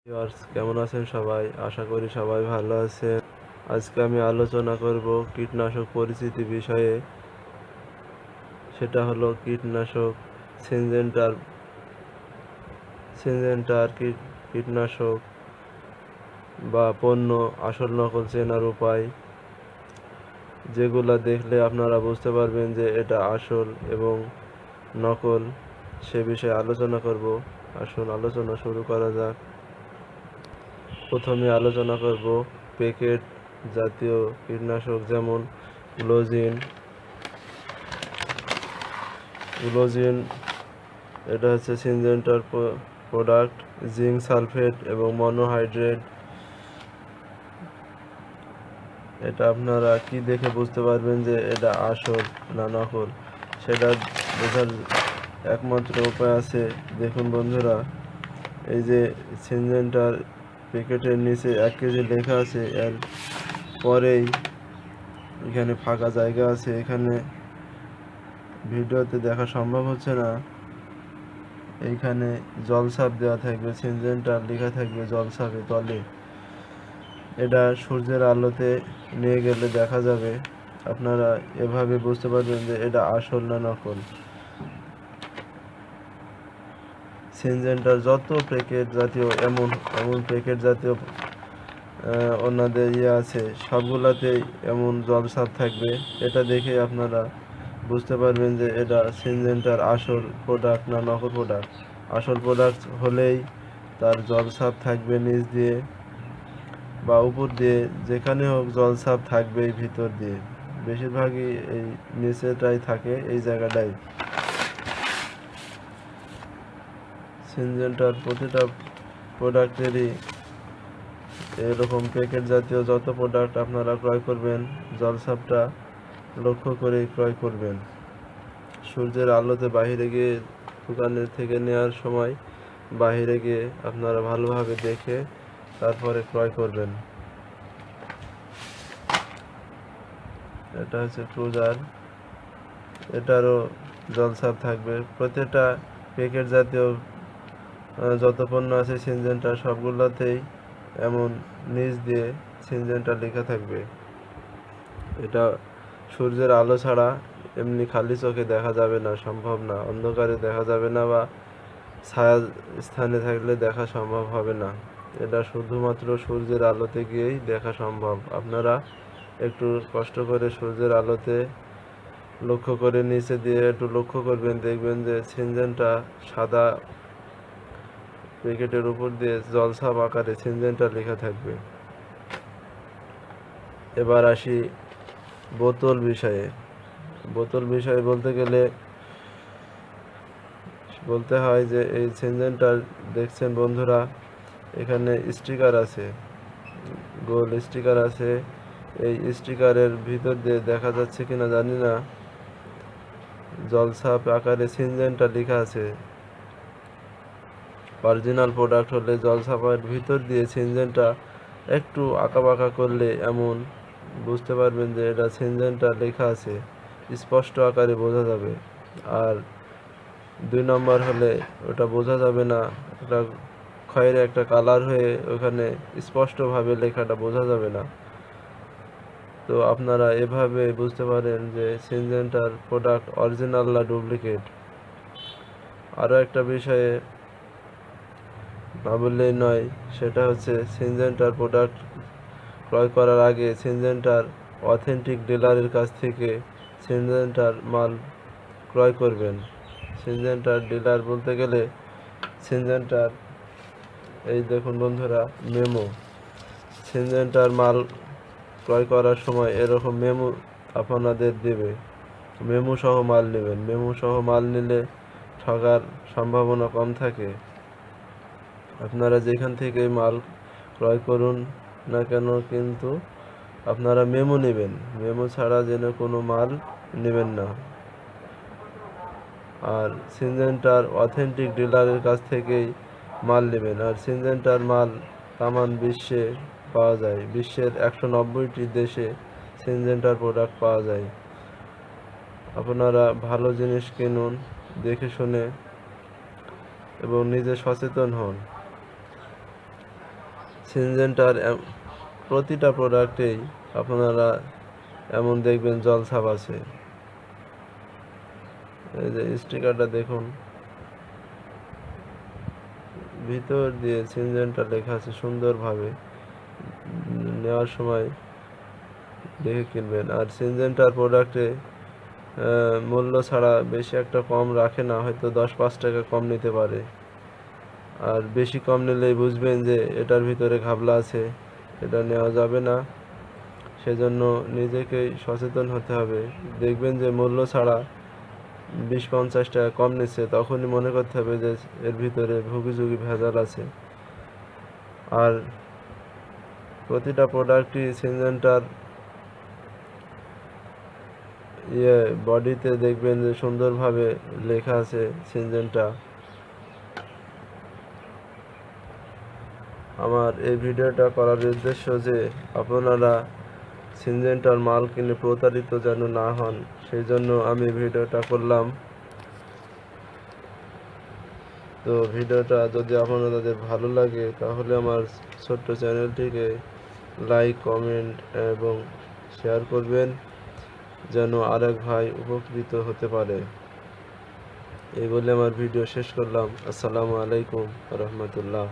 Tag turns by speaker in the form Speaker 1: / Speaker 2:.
Speaker 1: Viewers কেমন আছেন সবাই? আশা করি সবাই ভালো আছেন। আজকে আমি আলোচনা করব কীটনাশক পরিচিতি বিষয়ে। সেটা হলো কীটনাশক সিনজেন্টার কীটনাশক বা পণ্য আসল নকল চেনার উপায়, যেগুলা দেখলে আপনারা বুঝতে পারবেন যে এটা আসল এবং নকল, সে বিষয়ে আলোচনা করব। আসুন আলোচনা শুরু করা যাক। প্রথমে আলোচনা করব প্যাকেট জাতীয় কীটনাশক, যেমন গ্লোজিন। এটা হচ্ছে সিনজেন্টার প্রোডাক্ট। জিঙ্ক সালফেট এবং মনোহাইড্রেট। এটা আপনারা কি দেখে বুঝতে পারবেন যে এটা আসল না নকল? সেটা বোঝার একমাত্র উপায় আছে। দেখুন বন্ধুরা, এই যে সিনজেন্টার প্যাকেটের নিচে 1 কেজি লেখা আছে, এর পরেই এখানে ফাঁকা জায়গা আছে। এখানে ভিডিওতে দেখা সম্ভব হচ্ছে না। এইখানে জলছাপ দেওয়া থাকবে, সিনজেন্টার লেখা থাকবে জলছাপে তলে। এটা সূর্যের আলোতে নিয়ে গেলে দেখা যাবে। আপনারা এভাবে বুঝতে পারবেন যে এটা আসল না নকল। সিনজেন্টার যত প্যাকেট জাতীয় এমন প্যাকেট জাতীয় ওনাদের আছে, সবগুলাতেই এমন জলছাপ থাকবে। এটা দেখে আপনারা বুঝতে পারবেন যে এটা সিনজেন্টার আসল প্রোডাক্ট না নকল প্রোডাক্ট। আসল প্রোডাক্ট হলেই তার জলছাপ থাকবে নিচ দিয়ে বা উপর দিয়ে, যেখানে হোক জলছাপ থাকবেই ভিতর দিয়ে। বেশিরভাগই এই নিচেটাই থাকে, এই জায়গাটাই। সিনজেন্টার প্রতিটা প্রোডাক্টেরই এরকম প্যাকেট জাতীয় যত প্রোডাক্ট আপনারা ক্রয় করবেন, জলছাপটা লক্ষ্য করে ক্রয় করবেন। সূর্যের আলোতে বাইরে গিয়ে দোকানের থেকে নেওয়ার সময় বাইরে গিয়ে আপনারা ভালোভাবে দেখে তারপরে ক্রয় করবেন। এটা হচ্ছে ক্রুজার, এটারও জলছাপ থাকবে। প্রত্যেকটা প্যাকেট জাতীয় যত পণ্য আছে সিনজেন্টা, সবগুলোতেই এমন নিচ দিয়ে সিনজেন্টা লেখা থাকবে। এটা সূর্যের আলো ছাড়া এমনি খালি চোখে দেখা যাবে না, সম্ভব না। অন্ধকারে দেখা যাবে না বা ছায়া স্থানে থাকলে দেখা সম্ভব হবে না। এটা শুধুমাত্র সূর্যের আলোতে গিয়েই দেখা সম্ভব। আপনারা একটু কষ্ট করে সূর্যের আলোতে লক্ষ্য করে নিচে দিয়ে একটু লক্ষ্য করবেন, দেখবেন যে সিনজেন্টা সাদা প্যাকেটের উপর দিয়ে জলছাপ আকারে সিনজেন্টা লেখা থাকবে। এবার আসি বোতল বিষয়ে। বলতে গেলে বলতে হয় যে এই সিনজেন্টা দেখছেন বন্ধুরা, এখানে স্টিকার আছে, গোল স্টিকার আছে। এই স্টিকারের ভিতর দিয়ে দেখা যাচ্ছে কিনা জানি না, জলছাপ আকারে সিনজেন্টা লেখা আছে। অরিজিনাল প্রোডাক্ট হলে জলছাপের ভিতর দিয়ে সিনজেন্টা একটু আঁকাবাঁকা করলে এমন বুঝতে পারবেন যে এটা সিনজেন্টা লেখা আছে, স্পষ্ট আকারে বোঝা যাবে। আর 2 নম্বর হলে ওটা বোঝা যাবে না, এটা খয়েরি একটা কালার হয়ে ওখানে স্পষ্টভাবে লেখাটা বোঝা যাবে না। তো আপনারা এভাবে বুঝতে পারেন যে সিনজেন্টার প্রোডাক্ট অরিজিনাল না ডুপ্লিকেট। আরও একটা বিষয়ে না বললেই নয়, সেটা হচ্ছে সিনজেন্টার প্রোডাক্ট ক্রয় করার আগে সিনজেন্টার অথেন্টিক ডিলারের কাছ থেকে সিনজেন্টার মাল ক্রয় করবেন। সিনজেন্টার ডিলার বলতে গেলে সিনজেন্টার, এই দেখুন বন্ধুরা মেমো, সিনজেন্টার মাল ক্রয় করার সময় এরকম মেমো আপনাদের দেবে। মেমো সহ মাল নেবেন। মেমো সহ মাল নিলে ঠকার সম্ভাবনা কম থাকে। আপনারা যেখান থেকে মাল ক্রয় করুন না কেন, কিন্তু আপনারা মেমো নেবেন। মেমো ছাড়া যেন কোনো মাল নেবেন না। আর সিনজেন্টার অথেন্টিক ডিলারের কাছ থেকেই মাল নেবেন। আর সিনজেন্টার মাল তামান বিশ্বে পাওয়া যায়। বিশ্বের 190টি দেশে সিনজেন্টার প্রোডাক্ট পাওয়া যায়। আপনারা ভালো জিনিস কিনুন দেখে শুনে এবং নিজে সচেতন হন। সিনজেন্টার প্রতিটা প্রোডাক্টেই আপনারা এমন দেখবেন জল ছাপ আছে। এই যে স্টিকারটা দেখুন, ভিতর দিয়ে সিনজেন্টা লেখা আছে সুন্দরভাবে। নেওয়ার সময় দেখে কিনবেন। আর সিনজেন্টার প্রোডাক্টে মূল্য ছাড়া বেশি একটা কম রাখে না, হয়তো 10-5 টাকা কম নিতে পারে। আর বেশি কম নিলেই বুঝবেন যে এটার ভিতরে ঘাবলা আছে, এটা নেওয়া যাবে না। সেজন্য নিজেকেই সচেতন হতে হবে। দেখবেন যে মূল্য ছাড়া 20-50 টাকা কম নিচ্ছে, তখনই মনে করতে হবে যে এর ভিতরে ভুগিঝুগি ভেজাল আছে। আর প্রতিটা প্রোডাক্টই সিনজেন্টার বডিতে দেখবেন যে সুন্দরভাবে লেখা আছে সিনজেন্টা। আমার এই ভিডিওটা করার উদ্দেশ্য যে আপনারা সিনজেন্টার মাল কিনে প্রতারিত যেন না হন, সেই জন্য আমি ভিডিওটা করলাম। তো ভিডিওটা যদি আপনাদের ভালো লাগে তাহলে আমার ছোট্ট চ্যানেলটিকে লাইক, কমেন্ট এবং শেয়ার করবেন, যেন আরেক ভাই উপকৃত হতে পারে। এই বলে আমার ভিডিও শেষ করলাম। আসসালামু আলাইকুম রহমতুল্লাহ।